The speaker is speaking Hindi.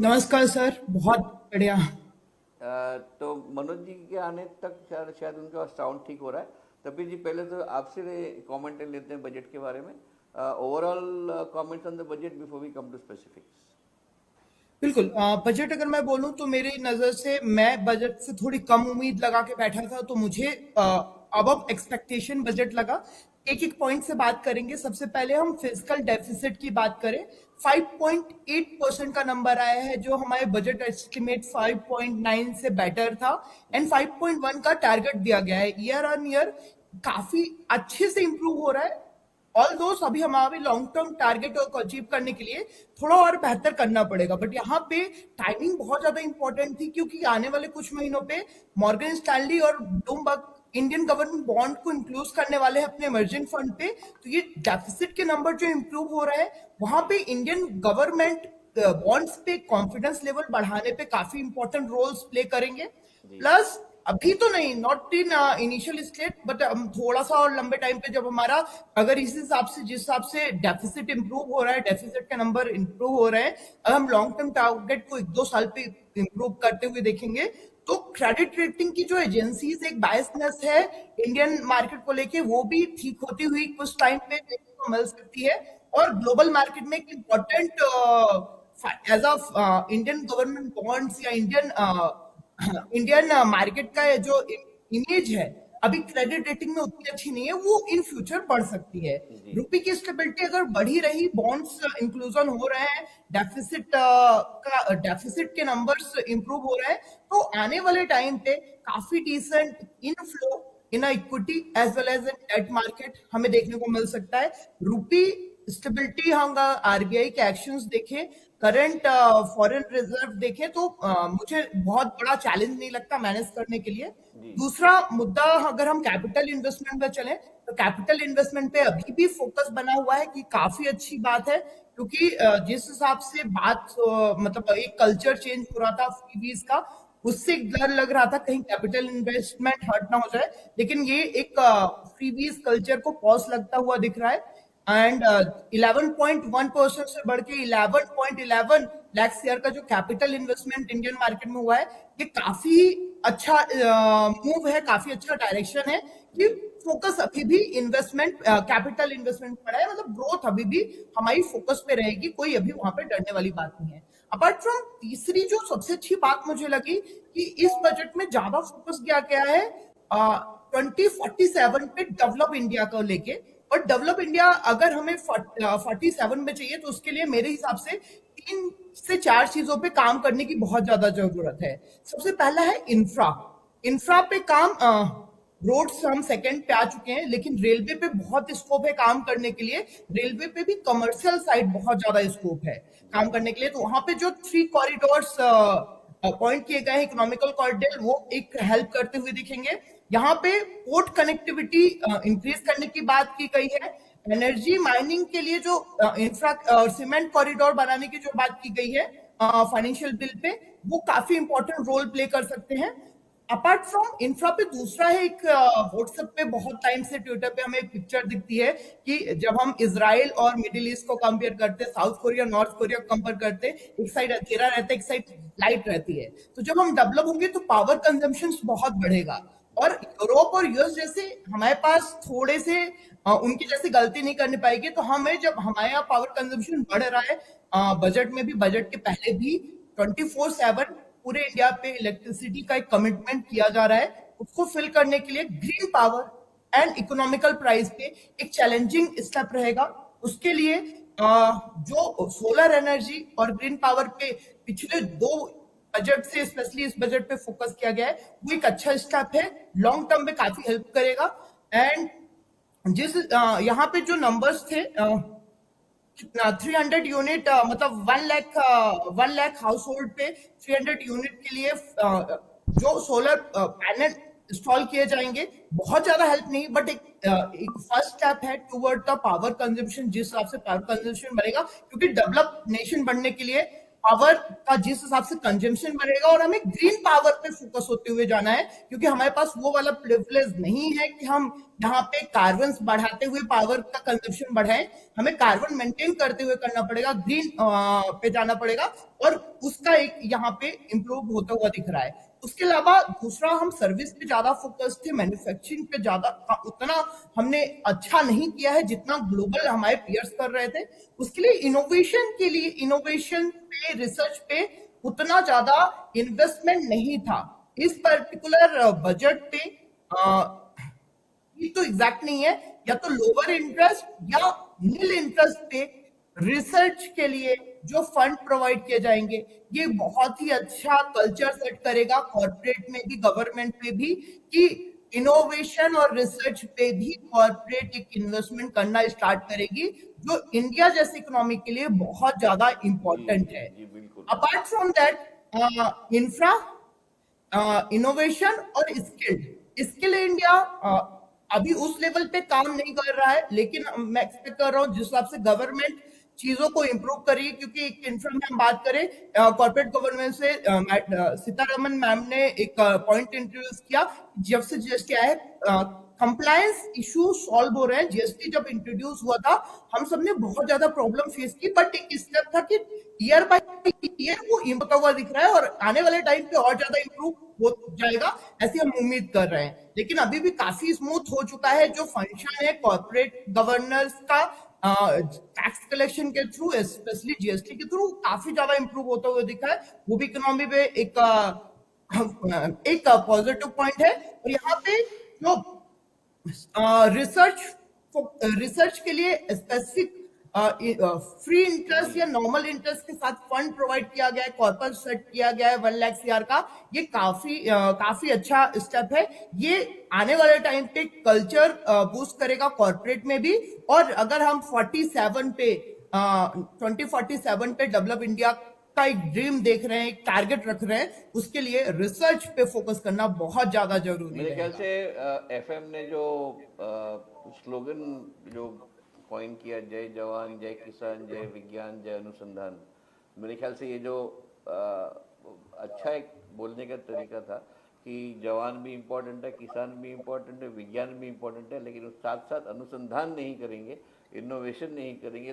नमस्कार सर, बहुत बढ़िया। तो मनोज जी के आने तक शायद शायद उनका साउंड ठीक हो रहा है। तभी जी पहले तो आपसे कमेंट लेते हैं बजट के बारे में। Overall comments on the budget before we come to specifics. बिल्कुल, बजट अगर मैं बोलूं तो मेरी नज़र से मैं बजट से थोड़ी कम उम्मीद लगा के बैठा था, तो मुझे अब एक्सपेक्टेशन बजट लगा। एक एक पॉइंट से बात करेंगे। सबसे पहले हम फिजिकल डेफिसिट की बात करें। 5.8% का नंबर आया है, जो हमारे बजट एस्टिमेट 5.9 से बेटर था। एंड जी। 5.1 का टारगेट दिया गया है। ईयर ऑन ईयर काफी अच्छे से इंप्रूव हो रहा है। ऑल दो अभी हमारे लॉन्ग टर्म टारगेट को अचीव करने के लिए थोड़ा और बेहतर करना पड़ेगा, बट यहाँ पे टाइमिंग बहुत ज्यादा इंपॉर्टेंट थी, क्योंकि आने वाले कुछ महीनों पे मॉर्गन स्टैनली और ब्लूमबर्ग इंडियन गवर्नमेंट बॉन्ड को इंक्लूड करने वाले हैं अपने इमर्जिंग फंड पे। तो ये डेफिसिट के नंबर जो इंप्रूव हो रहे हैं, वहां पे इंडियन गवर्नमेंट बॉन्ड्स पे कॉन्फिडेंस लेवल बढ़ाने पे काफी इंपॉर्टेंट रोल्स प्ले करेंगे। जी। प्लस अभी तो नहीं, not in initial state, but हम थोड़ा सा और लंबे टाइम पे जब हमारा, अगर इस हिसाब से जिस हिसाब से डेफिसिट इंप्रूव हो रहा है, डेफिसिट के नंबर इंप्रूव हो रहे हैं, अगर हम लॉन्ग टर्म टारगेट को 1-2 साल पे इंप्रूव करते हुए देखेंगे, तो क्रेडिट रेटिंग की जो एजेंसीज एक बायसनेस है इंडियन मार्केट को लेके, वो भी ठीक होती हुई कुछ टाइम पे देखने को मिल सकती है। और ग्लोबल मार्केट में एक important edge of Indian government bonds या इंडियन मार्केट का जो इमेज है, अभी क्रेडिट रेटिंग में उतनी अच्छी नहीं है, वो इन फ्यूचर बढ़ सकती है। जी। रुपए की स्टेबिलिटी अगर बढ़ी रही, बॉन्ड्स इंक्लूजन हो रहे हैं, डेफिसिट के नंबर्स इंप्रूव हो रहे हैं, तो आने वाले टाइम पे काफी decent inflow in equity as well as in debt market हमें देखने को मिल सकता है। रुपी स्टेबिलिटी, हम आरबीआई के एक्शंस देखें, करंट फॉरेन रिजर्व देखें, तो मुझे बहुत बड़ा चैलेंज नहीं लगता मैनेज करने के लिए। जी। दूसरा मुद्दा, अगर हम कैपिटल इन्वेस्टमेंट पे चलें, तो कैपिटल इन्वेस्टमेंट पे अभी भी फोकस बना हुआ है, कि काफी अच्छी बात है, क्योंकि जिस हिसाब से बात मतलब एक कल्चर चेंज हो रहा था फ्रीबीज का, उससे एक डर लग रहा था कहीं कैपिटल इन्वेस्टमेंट हर्ट ना हो जाए। लेकिन ये एक फ्रीबीज कल्चर को पॉज लगता हुआ दिख रहा है। एंड 11.1% से बढ़ के 11.11 लाख शेयर का जो कैपिटल इन्वेस्टमेंट इंडियन मार्केट में हुआ है, ये काफी अच्छा मूव है, काफी अच्छा डायरेक्शन है, कि जी। फोकस अभी भी इन्वेस्टमेंट, कैपिटल इन्वेस्टमेंट पर है। मतलब ग्रोथ अभी भी हमारी फोकस पे रहेगी, कोई अभी वहां पे डरने वाली बात नहीं है। अपार्ट फ्रॉम, तीसरी जो सबसे अच्छी बात मुझे लगी, कि इस बजट में ज्यादा फोकस किया गया है 2047 पे डेवलप इंडिया को लेके। और डेवलप इंडिया अगर हमें 47 में चाहिए, तो उसके लिए मेरे हिसाब से 3 से 4 चीजों पे काम करने की बहुत ज्यादा जरूरत है। सबसे पहला है इंफ्रा। इंफ्रा पे काम, रोड्स हम सेकंड पे आ चुके हैं, लेकिन रेलवे पे बहुत स्कोप है काम करने के लिए। रेलवे पे भी कमर्शियल साइड बहुत ज्यादा स्कोप है जी। काम करने के लिए। तो वहां पे जो 3 कॉरिडोर्स अपॉइंट किए गए हैं, इकोनॉमिकल कॉरिडोर, वो एक हेल्प करते हुए दिखेंगे। यहाँ पे पोर्ट कनेक्टिविटी इंक्रीज करने की बात की गई है। एनर्जी माइनिंग के लिए जो इंफ्रा सीमेंट कॉरिडोर बनाने की जो बात की गई है फाइनेंशियल बिल पे, वो काफी इंपॉर्टेंट रोल प्ले कर सकते हैं। अपार्ट फ्रॉम इंफ्रा पे, दूसरा है एक व्हाट्सएप पे बहुत टाइम से, ट्विटर पे हमें पिक्चर दिखती है, कि जब हम इसराइल और मिडिल ईस्ट को कंपेयर करते हैं, साउथ कोरिया नॉर्थ कोरिया को कंपेयर करते हैं, एक साइड अंधेरा रहता है, एक साइड लाइट रहती है। तो जब हम डेवलप होंगे, तो पावर कंजम्पशन बहुत बढ़ेगा। और यूरोप और यूएस जैसे हमारे पास थोड़े से उनकी जैसी गलती नहीं करनी पाएगी, तो हमें, जब हमारे यहाँ पावर कंजम्पशन बढ़ रहा है, बजट में भी, बजट के पहले भी 24/7 पूरे इंडिया पे इलेक्ट्रिसिटी का एक कमिटमेंट किया जा रहा है, उसको फिल करने के लिए green power and economical price पे एक चैलेंजिंग स्टेप रहेगा। उसके लिए जो सोलर एनर्जी और ग्रीन पावर पे पिछले 2 बजट से, स्पेशली इस बजट पे फोकस किया गया है, वो एक अच्छा स्टेप है, लॉन्ग टर्म में काफी हेल्प करेगा। एंड जिस यहाँ पे जो नंबर्स थे, कितना 300 यूनिट, मतलब 1 लाख हाउस होल्ड पे 300 यूनिट के लिए जो सोलर पैनल इंस्टॉल किए जाएंगे, बहुत ज्यादा हेल्प नहीं, बट एक फर्स्ट स्टेप है टुवर्ड द पावर कंजम्पशन। जिस हिसाब से पावर कंजम्पशन बढ़ेगा, क्योंकि डेवलप नेशन बनने के लिए पावर का जिस हिसाब से कंजम्पशन बढ़ेगा, और हमें ग्रीन पावर पे फोकस होते हुए जाना है, क्योंकि हमारे पास वो वाला प्रिविलेज नहीं है कि हम यहाँ पे कार्बन बढ़ाते हुए पावर का कंजम्पशन बढ़ाएं। हमें कार्बन मेंटेन करते हुए करना पड़ेगा, ग्रीन पे जाना पड़ेगा, और उसका एक यहाँ पे इंप्रूव होता हुआ दिख रहा है। उसके अलावा दूसरा, हम सर्विस पे ज्यादा फोकस थे, मैन्युफैक्चरिंग पे ज्यादा उतना हमने अच्छा नहीं किया है जितना ग्लोबल हमारे पीयर्स कर रहे थे। उसके लिए इनोवेशन के लिए, इनोवेशन पे, रिसर्च पे उतना ज्यादा इन्वेस्टमेंट नहीं था। इस पर्टिकुलर बजट पे ये तो एग्जैक्ट नहीं है, या तो लोअर इंटरेस्ट या नील इंटरेस्ट पे रिसर्च के लिए जो फंड प्रोवाइड किए जाएंगे, ये बहुत ही अच्छा कल्चर सेट करेगा कॉर्पोरेट में भी, गवर्नमेंट में भी, कि इनोवेशन और रिसर्च पे भी कॉर्पोरेट एक इन्वेस्टमेंट करना स्टार्ट करेगी, जो इंडिया जैसे इकोनॉमी के लिए बहुत ज्यादा जी इंपॉर्टेंट जी है। जी बिल्कुल। Apart from that, infra, innovation और स्किल्ड, स्किल इंडिया अभी उस लेवल पे काम नहीं कर रहा है, लेकिन मैं एक्सपेक्ट कर रहा हूँ जिस हिसाब से गवर्नमेंट चीजों को इंप्रूव करी, क्योंकि एक इंफ्रा में हम बात करें, कॉर्पोरेट गवर्नेंस से सीतारमन मैम ने एक पॉइंट इंट्रोड्यूस किया, जब से जीएसटी आया है कंप्लायंस इशू सॉल्व हो रहे हैं। जीएसटी जब इंट्रोड्यूस हुआ था, हम सबने बहुत ज्यादा प्रॉब्लम फेस की, बट एक स्टेप था कि ईयर बाय ईयर वो इम्प्रूव हुआ दिख रहा है, और आने वाले टाइम पे और ज्यादा इम्प्रूव हो जाएगा, ऐसी हम उम्मीद कर रहे हैं। लेकिन अभी भी काफी स्मूथ हो चुका है जो फंक्शन है कॉर्पोरेट गवर्नेंस का, टैक्स कलेक्शन के थ्रू, स्पेशली जीएसटी के थ्रू काफी ज्यादा इंप्रूव होता हुआ दिखा है। वो भी इकोनॉमी में एक पॉजिटिव पॉइंट है। और यहाँ पे जो रिसर्च, रिसर्च के लिए स्पेसिफिक फ्री इंटरेस्ट या नॉर्मल इंटरेस्ट के साथ फंड प्रोवाइड किया गया है, कॉर्पस सेट किया गया है 1 लाख सीआर का, ये काफी अच्छा स्टेप है। ये आने वाले टाइम पे कल्चर बूस्ट करेगा कॉर्पोरेट में भी। और अगर हम 47 पे 2047 पे डेवलप इंडिया का एक ड्रीम देख रहे हैं, एक टारगेट रख रहे हैं, उसके लिए रिसर्च पे फोकस करना बहुत ज्यादा जरूरी मेरे ख्याल रहेगा। से एफएम ने जो स्लोगन जो कॉइन किया, जय जवान जय किसान जय विज्ञान जय अनुसंधान, मेरे ख्याल से ये जो अच्छा एक बोलने का तरीका था कि जवान भी इम्पोर्टेंट है, किसान भी इम्पोर्टेंट है, विज्ञान भी इम्पोर्टेंट है, लेकिन उस साथ साथ अनुसंधान नहीं करेंगे, इनोवेशन नहीं करेंगे